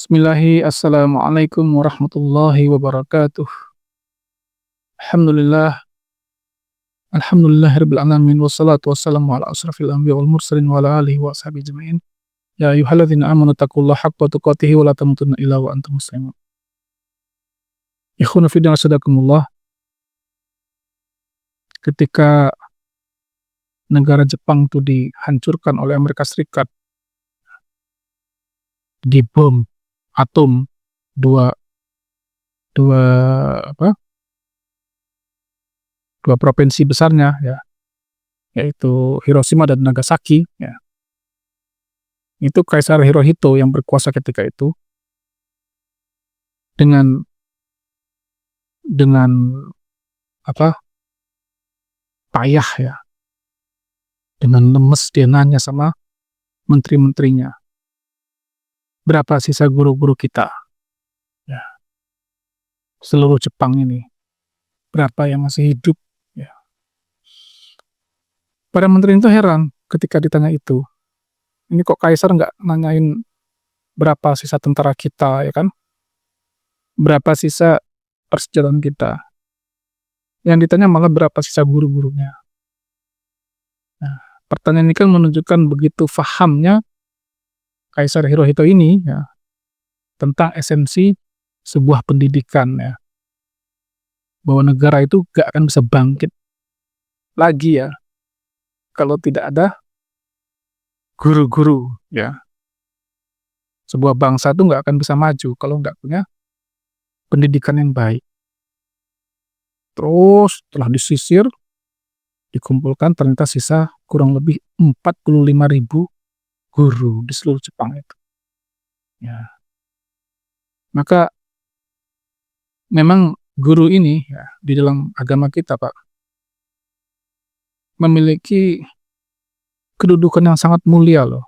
Assalamualaikum warahmatullahi wabarakatuh. Alhamdulillah, alhamdulillahirabbil alamin wassalatu wassalamu ala asrafil anbiya wal mursalin wa ala alihi wa ashabihi ajmain. Ya ayyuhalladzina amanu taqullaha haqqa tuqatih wa la tamutunna illa wa antum muslimun. Ikhwana fi din asyadakumullah, ketika negara Jepang itu dihancurkan oleh Amerika Serikat, dibom atom dua dua apa dua provinsi besarnya ya, yaitu Hiroshima dan Nagasaki ya. Itu Kaisar Hirohito yang berkuasa ketika itu dengan dengan apa payah ya, dengan lemes dia nanya sama menteri-menterinya, berapa sisa guru-guru kita ya, seluruh Jepang ini, berapa yang masih hidup ya. Para menteri itu heran ketika ditanya itu, ini kok Kaisar nggak nanyain berapa sisa tentara kita ya kan, berapa sisa persenjataan kita, yang ditanya malah berapa sisa guru-gurunya. Nah, pertanyaan ini kan menunjukkan begitu fahamnya Kaisar Hirohito ini ya tentang esensi sebuah pendidikan ya, bahwa negara itu gak akan bisa bangkit lagi ya kalau tidak ada guru-guru ya. Sebuah bangsa itu gak akan bisa maju kalau nggak punya pendidikan yang baik. Terus setelah disisir, dikumpulkan ternyata sisa kurang lebih 45.000 guru di seluruh Jepang itu. Ya. Maka memang guru ini ya, di dalam agama kita Pak, memiliki kedudukan yang sangat mulia loh.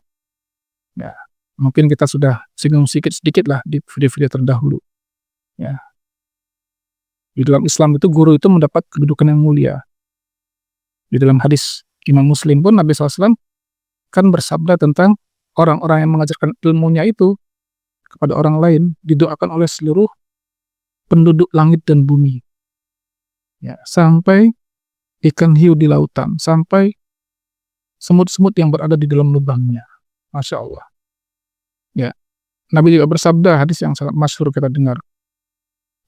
Ya, mungkin kita sudah singgung sedikit lah di video-video terdahulu. Ya. Di dalam Islam itu guru itu mendapat kedudukan yang mulia. Di dalam hadis Imam Muslim pun Nabi SAW kan bersabda tentang orang-orang yang mengajarkan ilmunya itu kepada orang lain didoakan oleh seluruh penduduk langit dan bumi. Ya, sampai ikan hiu di lautan, sampai semut-semut yang berada di dalam lubangnya. Masya Allah. Ya, Nabi juga bersabda, hadis yang sangat masyhur kita dengar,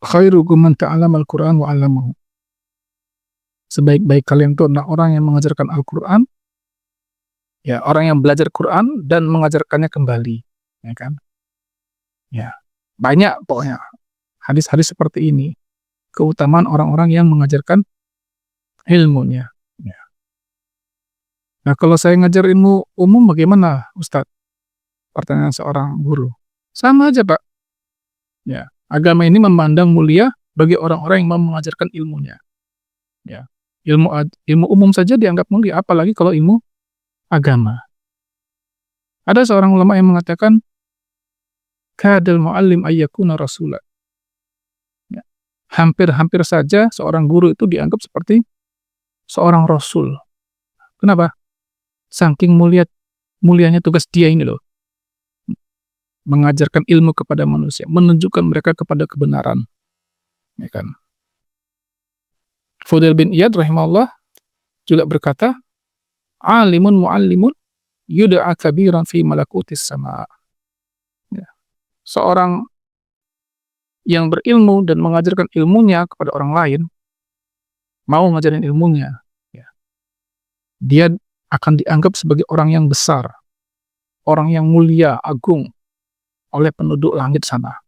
khairukum man ta'allama al-Qur'an wa 'allamahu. Sebaik-baik kalian itu adalah orang yang mengajarkan Al-Qur'an, ya, orang yang belajar Quran dan mengajarkannya kembali, ya kan? Ya, banyak pokoknya hadis-hadis seperti ini, keutamaan orang-orang yang mengajarkan ilmunya. Ya. Nah, kalau saya ngajar ilmu umum bagaimana, Ustadz? Pertanyaan seorang guru. Sama aja, Pak. Ya, agama ini memandang mulia bagi orang-orang yang mau mengajarkan ilmunya. Ya, ilmu umum saja dianggap mulia, apalagi kalau ilmu agama. Ada seorang ulama yang mengatakan, kadal mu'allim ayyakuna rasulah. Ya, hampir-hampir saja seorang guru itu dianggap seperti seorang rasul. Kenapa? Saking mulianya tugas dia ini loh, mengajarkan ilmu kepada manusia, menunjukkan mereka kepada kebenaran, ya kan? Fudail bin Iyad rahimahullah juga berkata, alimun muallimun yud'a kabiran fi malakutis sama. Ya. Seorang yang berilmu dan mengajarkan ilmunya kepada orang lain, mau ngajarin ilmunya, ya, dia akan dianggap sebagai orang yang besar, orang yang mulia, agung oleh penduduk langit sana.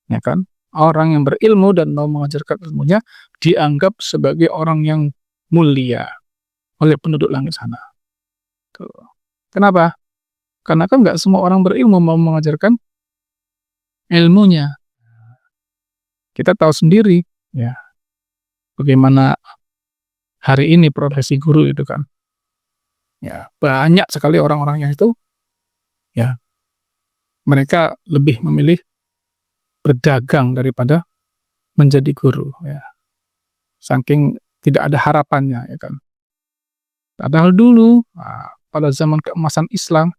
Ya kan? Orang yang berilmu dan mau mengajarkan ilmunya dianggap sebagai orang yang mulia oleh penduduk langit sana. Tuh. Kenapa? Karena kan nggak semua orang berilmu mau mengajarkan ilmunya. Kita tahu sendiri, ya, bagaimana hari ini profesi guru itu kan. Ya, banyak sekali orang-orang yang itu, ya, mereka lebih memilih berdagang daripada menjadi guru, ya. Saking tidak ada harapannya, ya kan. Padahal dulu, pada zaman keemasan Islam,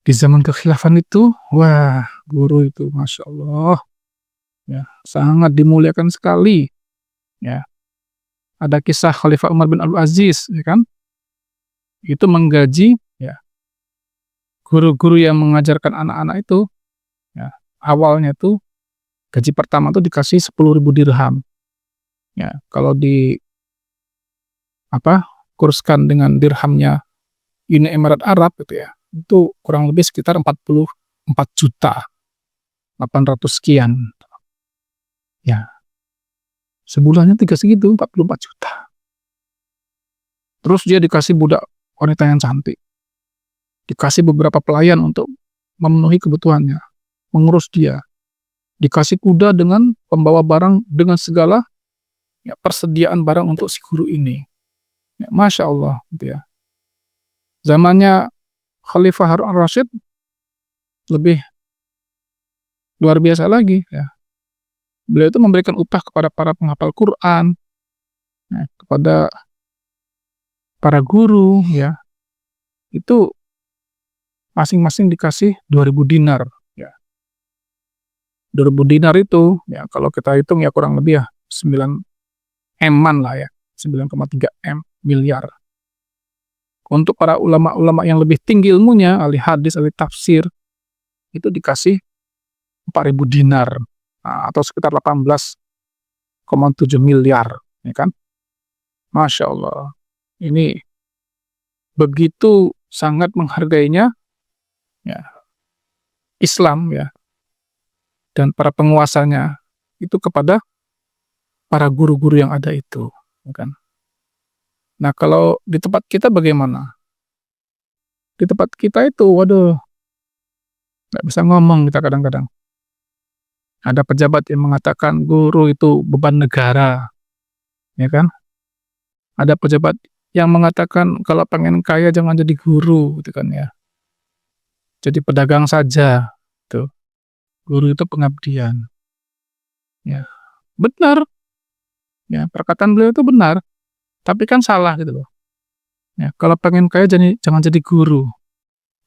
Di zaman kekhilafan itu, wah, guru itu Masya Allah, ya, sangat dimuliakan sekali, ya. Ada kisah Khalifah Umar bin Abdul Aziz, ya kan, itu menggaji, ya, guru-guru yang mengajarkan anak-anak itu, ya, awalnya tuh gaji pertama tuh dikasih 10.000 dirham, ya. Kalau di apa, kurskan dengan dirhamnya Uni Emirat Arab gitu ya, itu kurang lebih sekitar 44.800.000 sekian, ya. Sebulannya dikasih gitu, 44 juta. Terus dia dikasih budak wanita yang cantik, dikasih beberapa pelayan untuk memenuhi kebutuhannya, mengurus dia, dikasih kuda dengan pembawa barang dengan segala, ya, persediaan barang untuk si guru ini. Ya, Masya Allah, gitu ya. Zamannya Khalifah Harun al-Rasyid lebih luar biasa lagi, ya. Beliau itu memberikan upah kepada para penghafal Quran, ya, kepada para guru, ya, itu masing-masing dikasih 2.000 dinar, ya. 2.000 dinar itu, ya, kalau kita hitung ya kurang lebih ya 9 M-an lah ya, 9,3 M, miliar. Untuk para ulama-ulama yang lebih tinggi ilmunya, ahli hadis, ahli tafsir, itu dikasih 4.000 dinar, atau sekitar 18,7 miliar, ya kan. Masya Allah, ini begitu sangat menghargainya, ya, Islam, ya, dan para penguasanya itu kepada para guru-guru yang ada itu, ya kan. Nah, kalau di tempat kita bagaimana? Di tempat kita itu, waduh, nggak bisa ngomong kita kadang-kadang. Ada pejabat yang mengatakan guru itu beban negara, ya kan. Ada pejabat yang mengatakan kalau pengen kaya jangan jadi guru, gitu kan ya. Jadi pedagang saja, tuh. Guru itu pengabdian. Ya, benar, ya, perkataan beliau itu benar, tapi kan salah gitu loh. Ya, kalau pengen kaya jangan jadi guru.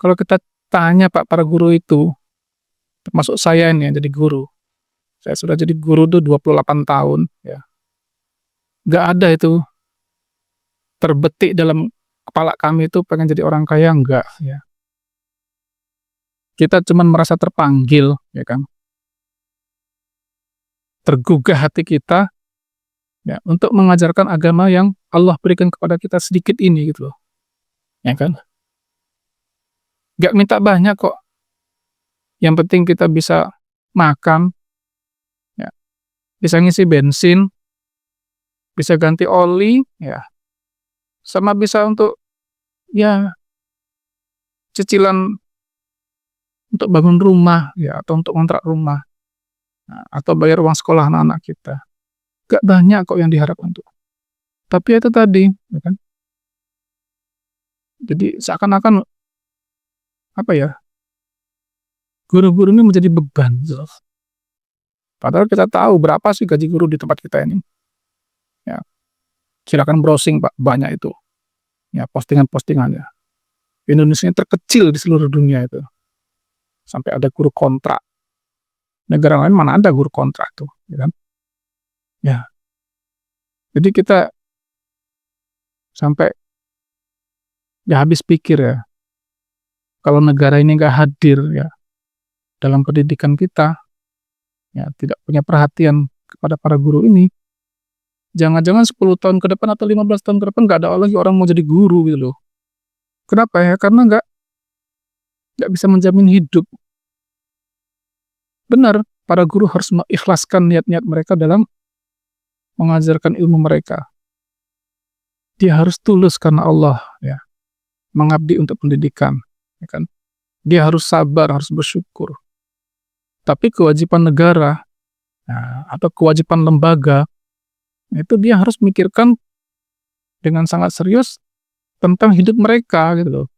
Kalau kita tanya Pak para guru itu, termasuk saya ini yang jadi guru. Saya sudah jadi guru tuh 28 tahun, ya. Nggak ada itu terbetik dalam kepala kami itu pengen jadi orang kaya, enggak, ya. Kita cuman merasa terpanggil, ya kan. Tergugah hati kita, ya, untuk mengajarkan agama yang Allah berikan kepada kita sedikit ini gitu loh, ya kan. Nggak minta banyak kok, yang penting kita bisa makan, ya, bisa ngisi bensin, bisa ganti oli, ya, sama bisa untuk, ya, cicilan untuk bangun rumah, ya, atau untuk ngontrak rumah, nah, atau bayar uang sekolah anak-anak kita. Nggak banyak kok yang diharapkan tuh. Tapi ya itu tadi, ya kan. Jadi seakan-akan apa ya, guru-guru ini menjadi beban gitu loh. Padahal kita tahu berapa sih gaji guru di tempat kita ini. Ya, silakan browsing Pak, banyak itu. Ya, postingan-postingannya. Indonesia ini terkecil di seluruh dunia itu. Sampai ada guru kontrak. Negara lain mana ada guru kontrak tuh, ya kan? Ya. Jadi kita sampai ya habis pikir ya, kalau negara ini nggak hadir ya dalam pendidikan kita, ya tidak punya perhatian kepada para guru ini, jangan-jangan 10 tahun ke depan atau 15 tahun ke depan nggak ada lagi orang mau jadi guru gitu loh. Kenapa ya? Karena nggak bisa menjamin hidup. Benar, para guru harus mengikhlaskan niat-niat mereka dalam mengajarkan ilmu mereka. Dia harus tulus karena Allah, ya, mengabdi untuk pendidikan, ya kan. Dia harus sabar, harus bersyukur. Tapi kewajiban negara, nah, atau kewajiban lembaga, itu dia harus mikirkan dengan sangat serius tentang hidup mereka gitu loh.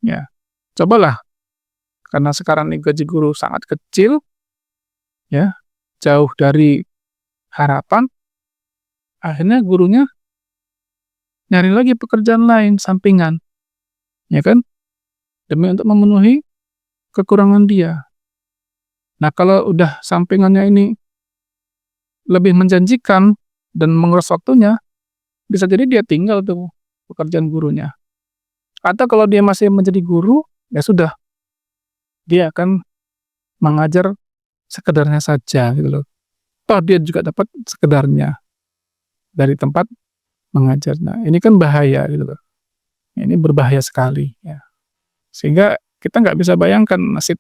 Ya, cobalah, karena sekarang ini gaji guru sangat kecil, ya, jauh dari harapan, akhirnya gurunya nyari lagi pekerjaan lain sampingan, ya kan, demi untuk memenuhi kekurangan dia. Nah, kalau udah sampingannya ini lebih menjanjikan dan menguras waktunya, bisa jadi dia tinggal tuh pekerjaan gurunya. Atau kalau dia masih menjadi guru, ya sudah, dia akan mengajar sekedarnya saja gitu loh. Toh dia juga dapat sekedarnya dari tempat mengajar. Nah, ini kan bahaya gitu loh. Ini berbahaya sekali ya. Sehingga kita nggak bisa bayangkan nasib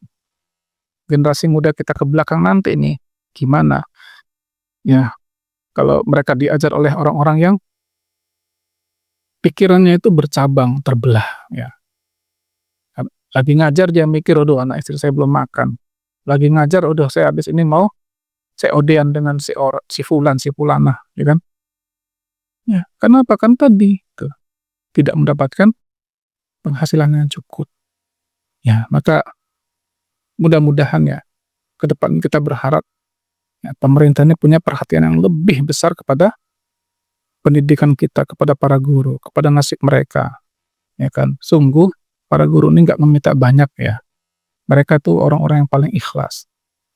generasi muda kita ke belakang nanti nih gimana. Ya, kalau mereka diajar oleh orang-orang yang pikirannya itu bercabang, terbelah ya. Lagi ngajar dia mikir, "Aduh, anak istri saya belum makan." Lagi ngajar, "Udah saya habis ini mau COD-an dengan si fulan, si fulanah," ya kan? Ya, kenapa? Kan tadi tuh tidak mendapatkan penghasilan yang cukup. Ya, maka mudah-mudahan ya ke depan kita berharap ya, pemerintah ini punya perhatian yang lebih besar kepada pendidikan kita, kepada para guru, kepada nasib mereka, ya kan? Sungguh para guru ini nggak meminta banyak ya. Mereka tuh orang-orang yang paling ikhlas.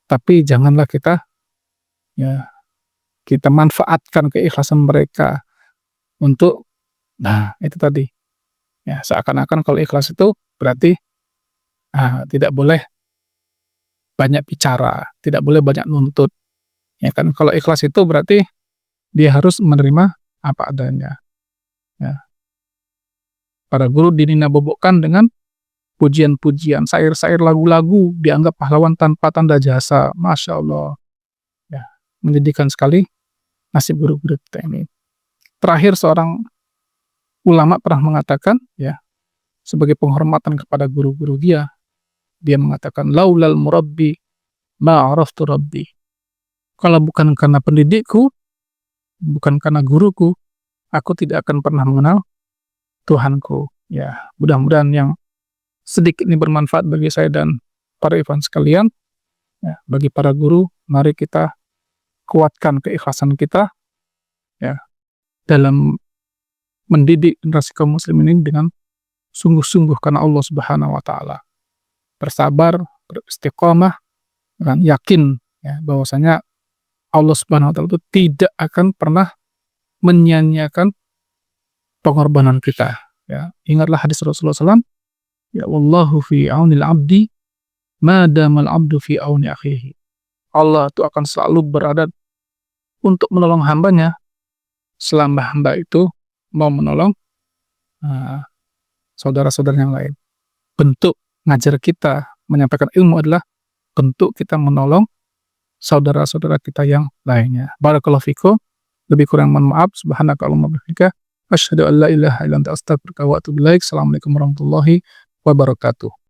Tapi janganlah kita ya kita manfaatkan keikhlasan mereka untuk nah itu tadi ya seakan-akan kalau ikhlas itu berarti tidak boleh banyak bicara, tidak boleh banyak nuntut. Ya kan kalau ikhlas itu berarti dia harus menerima apa adanya. Ya. Para guru dinina-bobokkan dengan pujian-pujian, syair-syair, lagu-lagu, dianggap pahlawan tanpa tanda jasa. Masya Allah. Ya, menyedihkan sekali nasib guru-guru kita ini. Terakhir seorang ulama pernah mengatakan, ya, sebagai penghormatan kepada guru-guru dia mengatakan, laulal murabbi ma'araftu rabbi. Kalau bukan karena pendidikku, bukan karena guruku, aku tidak akan pernah mengenal Tuhanku. Ya, mudah-mudahan yang sedikit ini bermanfaat bagi saya dan para ikhwan sekalian. Ya, bagi para guru, mari kita kuatkan keikhlasan kita ya dalam mendidik generasi kaum muslimin ini dengan sungguh-sungguh karena Allah Subhanahu wa taala. Bersabar, beristiqomah dan yakin ya bahwasanya Allah Subhanahu wa taala itu tidak akan pernah menyia-nyiakan pengorbanan kita ya. Ingatlah hadis Rasulullah SAW, ya wallahu fi aunil abdi ma damal abdu fi auni akhihi. Allah itu akan selalu berada untuk menolong hambanya selama hamba itu mau menolong saudara-saudara yang lain. Bentuk ngajar kita menyampaikan ilmu adalah bentuk kita menolong saudara-saudara kita yang lainnya. Barakallahu fikum. Lebih kurang mohon maaf. Subhanaka Allahumma bihamdika asyhadu an la ilaha illa anta astaghfiruka wa atubu ilaik. Assalamualaikum warahmatullahi wabarakatuh.